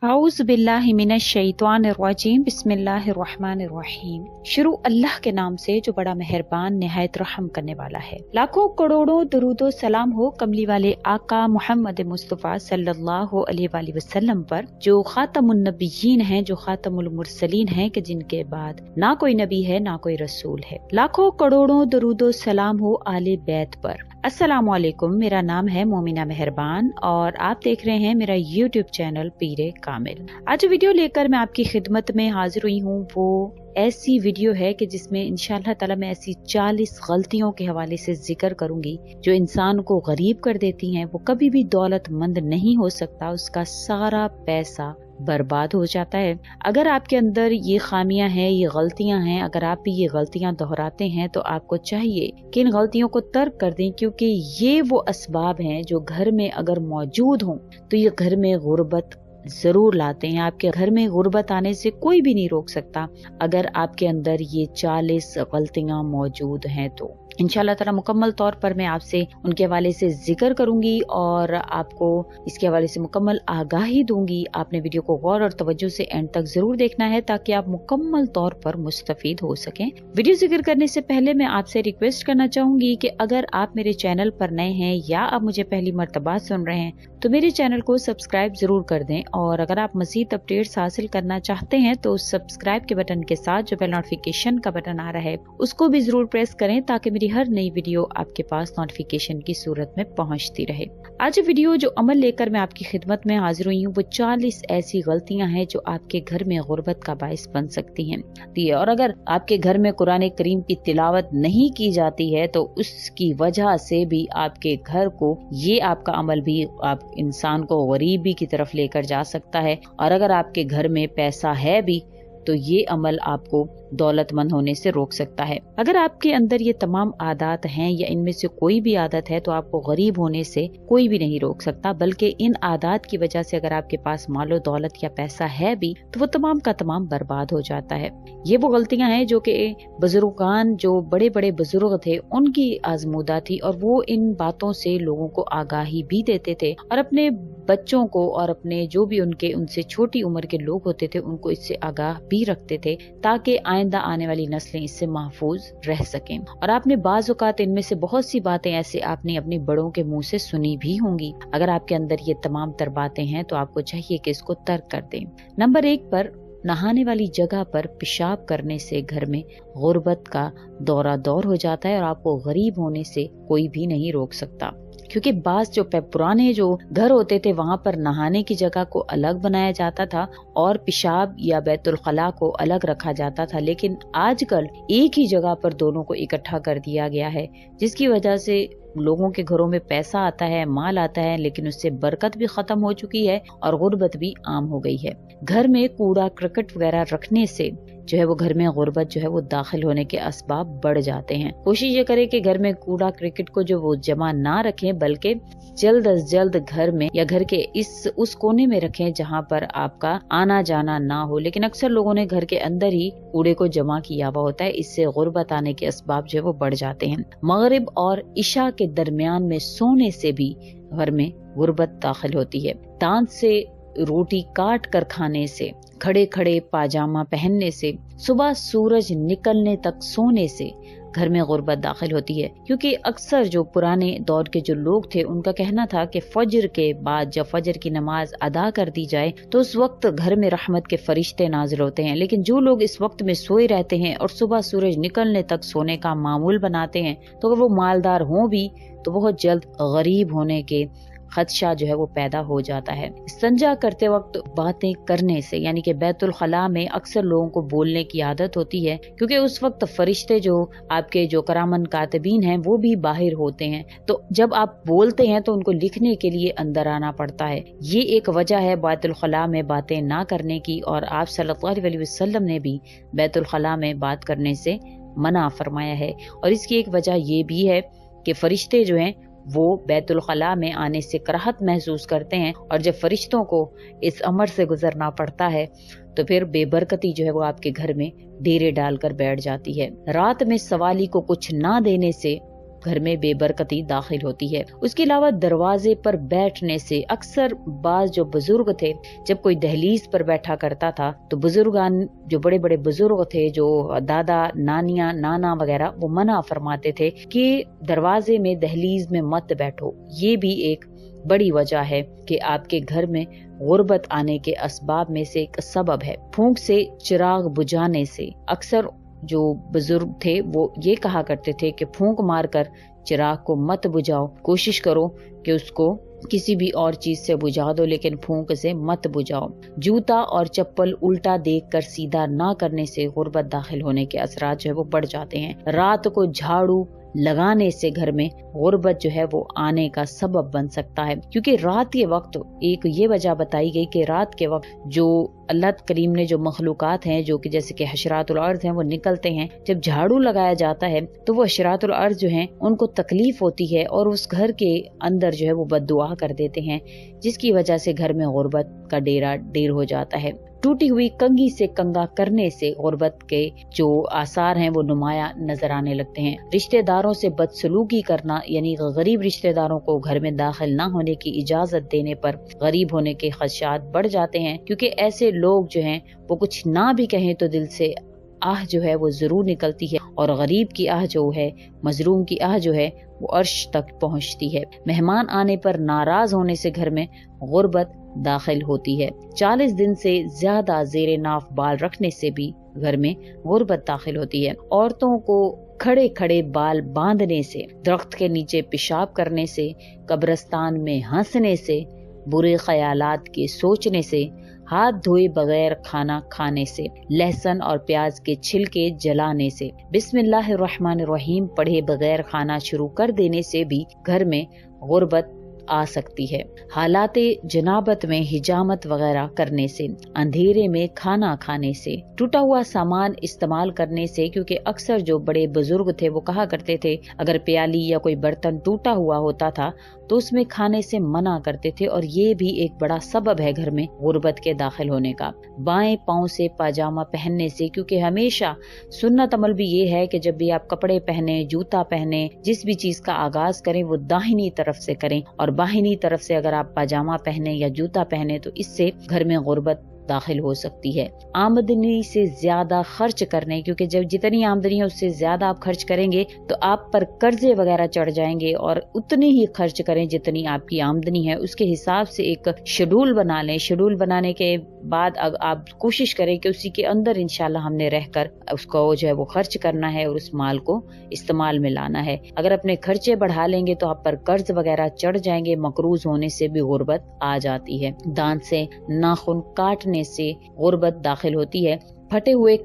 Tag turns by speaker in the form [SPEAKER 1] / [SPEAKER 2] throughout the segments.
[SPEAKER 1] आऊज़ बिल्लाहि मिनश शैतानिर रजीम बिस्मिल्लाहिर रहमानिर रहीम। शुरू अल्लाह के नाम से जो बड़ा मेहरबान निहायत रहम करने वाला है। लाखों करोड़ों दरूदो सलाम हो कमली वाले आका मोहम्मद मुस्तफ़ा सल्लल्लाहु अलैहि वसल्लम पर, जो खातमुन नबिय्यीन हैं, जो खातमुल मुरसलीन हैं, कि जिनके बाद ना कोई नबी है ना कोई रसूल है। लाखों करोड़ों दरूदो सलाम हो आले बैत पर। अस्सलामु अलैकुम, मेरा नाम है मोमिना मेहरबान और आप देख रहे हैं मेरा YouTube चैनल पीरे कामिल। आज जो वीडियो लेकर मैं आपकी खिदमत में हाजिर हुई हूँ वो ऐसी वीडियो है कि जिसमें इंशाअल्लाह ताला मैं ऐसी 40 गलतियों के हवाले से जिक्र करूंगी जो इंसान को गरीब कर देती हैं। वो कभी भी दौलतमंद नहीं हो सकता, उसका सारा पैसा बर्बाद हो जाता है। अगर आपके अंदर ये खामियां हैं, ये गलतियां हैं, अगर आप भी ये गलतियां दोहराते हैं तो आपको चाहिए कि इन गलतियों को तर्क कर दें, क्योंकि ये वो असबाब हैं जो घर में अगर मौजूद हों तो ये घर में गुर्बत जरूर लाते हैं। आपके घर में गुर्बत आने से कोई भी नहीं रोक सकता अगर आपके अंदर ये 40 गलतियां मौजूद हैं तो। इंशाअल्लाह ताला मुकम्मल तौर पर मैं आपसे उनके हवाले से जिक्र करूंगी और आपको इसके हवाले से मुकम्मल आगाही दूंगी। आपने वीडियो को गौर और तवज्जो से एंड तक जरूर देखना है ताकि आप मुकम्मल तौर पर मुस्तफीद हो सकें। वीडियो जिक्र करने से पहले मैं आपसे रिक्वेस्ट करना चाहूंगी कि अगर आप मेरे चैनल पर नए हैं या आप मुझे पहली मर्तबा सुन रहे हैं तो मेरे चैनल को सब्सक्राइब जरूर कर दें, और अगर आप मजीद अपडेट्स हासिल करना चाहते हैं तो सब्सक्राइब के बटन के साथ जो बेल नोटिफिकेशन का बटन आ रहा है उसको भी जरूर प्रेस करें ताकि मेरी हर नई वीडियो आपके पास नोटिफिकेशन की सूरत में पहुंचती रहे। आज वीडियो जो अमल लेकर मैं आपकी खिदमत में हाजिर हुई हूँ वो 40 ऐसी गलतियां हैं जो आपके घर में गुर्बत का बाइस बन सकती हैं। और अगर आपके घर में कुरान करीम की तिलावत नहीं की जाती है तो उसकी वजह से भी आपके घर को ये आपका अमल भी आप इंसान को गरीबी की तरफ लेकर जा सकता है। और अगर आपके घर में पैसा है भी तो ये अमल आपको दौलतमंद होने से रोक सकता है। अगर आपके अंदर ये तमाम आदत हैं या इनमें से कोई भी आदत है तो आपको गरीब होने से कोई भी नहीं रोक सकता, बल्कि इन आदत की वजह से अगर आपके पास मालो दौलत या पैसा है भी तो वो तमाम का तमाम बर्बाद हो जाता है। ये वो गलतियां हैं जो कि बुजुर्गान, जो बड़े बड़े बुजुर्ग थे, उनकी आजमूदा थी और वो इन बातों से लोगों को आगाही भी देते थे और अपने बच्चों को और अपने जो भी उनसे छोटी उम्र के लोग होते थे उनको इससे आगाह भी रखते थे ताकि आइंदा आने वाली नस्लें इससे महफूज रह सकें। और आपने बाज़ औक़ात इनमें से बहुत सी बातें ऐसे आपने अपने बड़ों के मुंह से सुनी भी होंगी। अगर आपके अंदर ये तमाम तर बातें हैं तो आपको चाहिए कि इसको तर्क कर दें। नंबर 1 पर, नहाने वाली जगह पर पेशाब करने से घर में गुर्बत का दौरा दौर हो जाता है और आपको गरीब होने से कोई भी नहीं रोक सकता। क्योंकि बास जो पुराने जो घर होते थे वहाँ पर नहाने की जगह को अलग बनाया जाता था और पेशाब या बैतुल खला को अलग रखा जाता था, लेकिन आजकल एक ही जगह पर दोनों को इकट्ठा कर दिया गया है, जिसकी वजह से लोगों के घरों में पैसा आता है, माल आता है, लेकिन उससे बरकत भी खत्म हो चुकी है और गुर्बत भी आम हो गई है। घर में कूड़ा करकट वगैरह रखने से जो है वो घर में गुर्बत जो है वो दाखिल होने के असबाब बढ़ जाते हैं। कोशिश ये करें कि घर में कूड़ा क्रिकेट को जो वो जमा ना रखें, बल्कि जल्द अज जल्द घर में या घर के उस कोने में रखें जहाँ पर आपका आना जाना ना हो। लेकिन अक्सर लोगों ने घर के अंदर ही कूड़े को जमा किया हुआ होता है, इससे गुर्बत आने के असबाब जो है वो बढ़ जाते हैं। मगरिब और इशा के दरमियान में सोने से भी घर में गुर्बत दाखिल होती है। दांत से रोटी काट कर खाने से, खड़े खड़े पाजामा पहनने से, सुबह सूरज निकलने तक सोने से घर में गुर्बत दाखिल होती है। क्योंकि अक्सर जो पुराने दौर के जो लोग थे उनका कहना था कि फजर के बाद जब फजर की नमाज अदा कर दी जाए तो उस वक्त घर में रहमत के फरिश्ते नाजिल होते हैं। लेकिन जो लोग इस वक्त में सोए रहते हैं और सुबह सूरज निकलने तक सोने का मामूल बनाते हैं तो अगर वो मालदार हों भी तो बहुत जल्द गरीब होने के खदशा जो है वो पैदा हो जाता है। इस्तिंजा करते वक्त बातें करने से, यानी कि बैतुल खला में अक्सर लोगों को बोलने की आदत होती है, क्योंकि उस वक्त फरिश्ते जो आपके जो करामन कातिबीन हैं वो भी बाहर होते हैं, तो जब आप बोलते हैं तो उनको लिखने के लिए अंदर आना पड़ता है। ये एक वजह है बैतुल खला में बातें ना करने की, और आप सल्लल्लाहु अलैहि वसल्लम ने भी बैतुल खला में बात करने से मना फरमाया है। और इसकी एक वजह ये भी है कि फरिश्ते जो हैं वो बैतुल खला में आने से कराहत महसूस करते हैं, और जब फरिश्तों को इस अमर से गुजरना पड़ता है तो फिर बेबरकती जो है वो आपके घर में डेरे डालकर बैठ जाती है। रात में सवाली को कुछ ना देने से گھر میں بے برکتی داخل ہوتی ہے۔ اس کے علاوہ دروازے پر بیٹھنے سے اکثر بعض جو بزرگ تھے جب کوئی دہلیز پر بیٹھا کرتا تھا تو بزرگان جو بڑے بڑے بزرگ تھے، جو دادا نانیاں نانا وغیرہ، وہ منع فرماتے تھے کہ دروازے میں دہلیز میں مت بیٹھو۔ یہ بھی ایک بڑی وجہ ہے کہ آپ کے گھر میں غربت آنے کے اسباب میں سے ایک سبب ہے۔ پھونک سے چراغ بجھانے سے اکثر جو بزرگ تھے وہ یہ کہا کرتے تھے کہ پھونک مار کر چراغ کو مت بجھاؤ، کوشش کرو کہ اس کو کسی بھی اور چیز سے بجھا دو لیکن پھونک سے مت بجھاؤ۔ جوتا اور چپل الٹا دیکھ کر سیدھا نہ کرنے سے غربت داخل ہونے کے اثرات جو ہے وہ بڑھ جاتے ہیں۔ رات کو جھاڑو لگانے سے گھر میں غربت جو ہے وہ آنے کا سبب بن سکتا ہے، کیونکہ رات کے وقت ایک یہ وجہ بتائی گئی کہ رات کے وقت جو اللہ کریم نے جو مخلوقات ہیں جو کہ جیسے کہ حشرات الارض ہیں وہ نکلتے ہیں، جب جھاڑو لگایا جاتا ہے تو وہ حشرات الارض جو ہیں ان کو تکلیف ہوتی ہے اور اس گھر کے اندر جو ہے وہ بد دعا کر دیتے ہیں، جس کی وجہ سے گھر میں غربت کا ڈیرا ڈیر ہو جاتا ہے۔ ٹوٹی ہوئی کنگھی سے کنگا کرنے سے غربت کے جو آثار ہیں وہ نمایاں نظر آنے لگتے ہیں۔ رشتہ داروں سے بدسلوکی کرنا یعنی غریب رشتہ داروں کو گھر میں داخل نہ ہونے کی اجازت دینے پر غریب ہونے کے خدشات بڑھ جاتے ہیں، کیونکہ ایسے لوگ جو ہیں وہ کچھ نہ بھی کہیں تو دل سے آہ جو ہے وہ ضرور نکلتی ہے، اور غریب کی آہ جو ہے، مظلوم کی آہ جو ہے وہ عرش تک پہنچتی ہے۔ مہمان آنے پر ناراض ہونے سے گھر میں غربت داخل ہوتی ہے۔ 40 دن سے زیادہ زیر ناف بال رکھنے سے بھی گھر میں غربت داخل ہوتی ہے۔ عورتوں کو کھڑے کھڑے بال باندھنے سے، درخت کے نیچے پیشاب کرنے سے، قبرستان میں ہنسنے سے، برے خیالات کے سوچنے سے، ہاتھ دھوئے بغیر کھانا کھانے سے، لہسن اور پیاز کے چھلکے جلانے سے، بسم اللہ الرحمن الرحیم پڑھے بغیر کھانا شروع کر دینے سے بھی گھر میں غربت آ سکتی ہے۔ حالات جنابت میں حجامت وغیرہ کرنے سے، اندھیرے میں کھانا کھانے سے، ٹوٹا ہوا سامان استعمال کرنے سے، کیونکہ اکثر جو بڑے بزرگ تھے وہ کہا کرتے تھے اگر پیالی یا کوئی برتن ٹوٹا ہوا ہوتا تھا تو اس میں کھانے سے منع کرتے تھے، اور یہ بھی ایک بڑا سبب ہے گھر میں غربت کے داخل ہونے کا۔ بائیں پاؤں سے پاجامہ پہننے سے، کیونکہ ہمیشہ سنت عمل بھی یہ ہے کہ جب بھی آپ کپڑے پہنے، جوتا پہنے، جس بھی چیز کا آغاز کریں وہ داہنی طرف سے کریں، اور باہنی طرف سے اگر آپ پاجامہ پہنے یا جوتا پہنے تو اس سے گھر میں غربت داخل ہو سکتی ہے۔ آمدنی سے زیادہ خرچ کرنے، کیونکہ جب جتنی آمدنی ہے اس سے زیادہ آپ خرچ کریں گے تو آپ پر قرضے وغیرہ چڑھ جائیں گے، اور اتنے ہی خرچ کریں جتنی آپ کی آمدنی ہے۔ اس کے حساب سے ایک شیڈول بنا لیں، شیڈول بنانے کے بعد آپ کوشش کریں کہ اسی کے اندر انشاءاللہ ہم نے رہ کر اس کو جو ہے وہ خرچ کرنا ہے اور اس مال کو استعمال میں لانا ہے۔ اگر اپنے خرچے بڑھا لیں گے تو آپ پر قرض وغیرہ چڑھ جائیں گے، مقروض ہونے سے بھی غربت آ جاتی ہے۔ دانت سے ناخن کاٹنے سے غربت داخل ہوتی ہے۔ پھٹے ہوئے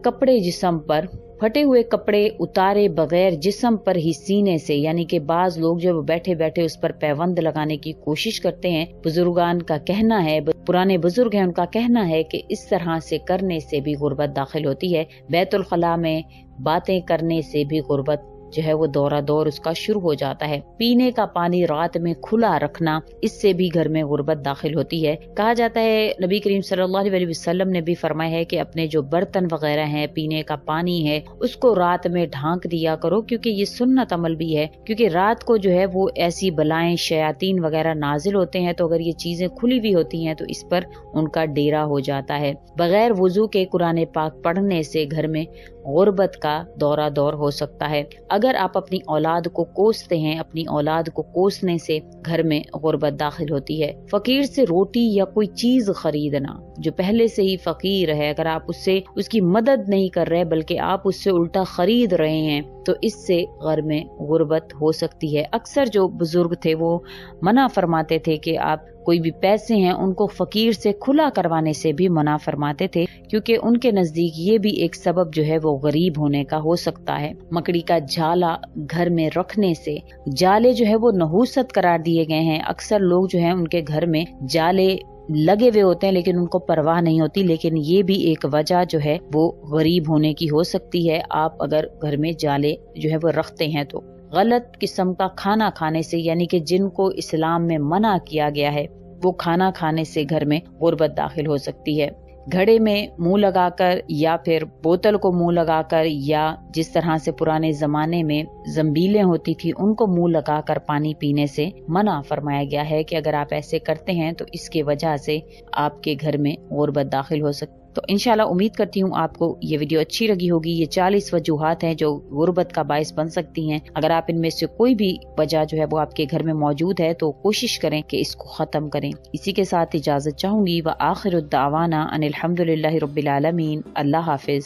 [SPEAKER 1] کپڑے اتارے بغیر جسم پر ہی سینے سے، یعنی کہ بعض لوگ جو بیٹھے بیٹھے اس پر پیوند لگانے کی کوشش کرتے ہیں، بزرگان کا کہنا ہے، پرانے بزرگ ہیں ان کا کہنا ہے کہ اس طرح سے کرنے سے بھی غربت داخل ہوتی ہے۔ بیت الخلاء میں باتیں کرنے سے بھی غربت جو ہے وہ دورہ دور اس کا شروع ہو جاتا ہے۔ پینے کا پانی رات میں کھلا رکھنا، اس سے بھی گھر میں غربت داخل ہوتی ہے۔ کہا جاتا ہے نبی کریم صلی اللہ علیہ وسلم نے بھی فرمایا ہے کہ اپنے جو برتن وغیرہ ہیں، پینے کا پانی ہے، اس کو رات میں ڈھانک دیا کرو، کیونکہ یہ سنت عمل بھی ہے، کیونکہ رات کو جو ہے وہ ایسی بلائیں شیاطین وغیرہ نازل ہوتے ہیں، تو اگر یہ چیزیں کھلی ہوئی ہوتی ہیں تو اس پر ان کا ڈیرا ہو جاتا ہے۔ بغیر وضو کے قرآن پاک پڑھنے سے گھر میں غربت کا دورہ دور ہو سکتا ہے۔ اگر آپ اپنی اولاد کو کوستے ہیں، اپنی اولاد کو کوسنے سے گھر میں غربت داخل ہوتی ہے۔ فقیر سے روٹی یا کوئی چیز خریدنا، جو پہلے سے ہی فقیر ہے، اگر آپ اس کی مدد نہیں کر رہے بلکہ آپ اس سے الٹا خرید رہے ہیں تو اس سے گھر میں غربت ہو سکتی ہے۔ اکثر جو بزرگ تھے وہ منع فرماتے تھے کہ آپ کوئی بھی پیسے ہیں ان کو فقیر سے کھلا کروانے سے بھی منع فرماتے تھے، کیونکہ ان کے نزدیک یہ بھی ایک سبب جو ہے وہ غریب ہونے کا ہو سکتا ہے۔ مکڑی کا جالا گھر میں رکھنے سے، جالے جو ہے وہ نحوست قرار دیے گئے ہیں۔ اکثر لوگ جو ہیں ان کے گھر میں جالے لگے ہوئے ہوتے ہیں لیکن ان کو پرواہ نہیں ہوتی، لیکن یہ بھی ایک وجہ جو ہے وہ غریب ہونے کی ہو سکتی ہے۔ آپ اگر گھر میں جالے جو ہے وہ رکھتے ہیں تو غلط قسم کا کھانا کھانے سے، یعنی کہ جن کو اسلام میں منع کیا گیا ہے وہ کھانا کھانے سے گھر میں غربت داخل ہو سکتی ہے۔ घड़े में मुंह लगाकर या फिर बोतल को मुंह लगाकर, या जिस तरह से पुराने जमाने में जंबीलें होती थी उनको मुंह लगाकर पानी पीने से मना फरमाया गया है कि अगर आप ऐसे करते हैं तो इसके वजह से आपके घर में गुर्बत दाखिल हो सकती। तो इंशाल्लाह उम्मीद करती हूँ आपको ये वीडियो अच्छी लगी होगी। ये 40 वजूहात हैं जो गुर्बत का बायस बन सकती हैं। अगर आप इनमें से कोई भी वजह जो है वो आपके घर में मौजूद है तो कोशिश करें कि इसको खत्म करें। इसी के साथ इजाजत चाहूंगी। व आखिरुद्दावाना अनिल हम्दुलिल्लाहि रब्बिल आलमीन। अल्लाह हाफिज।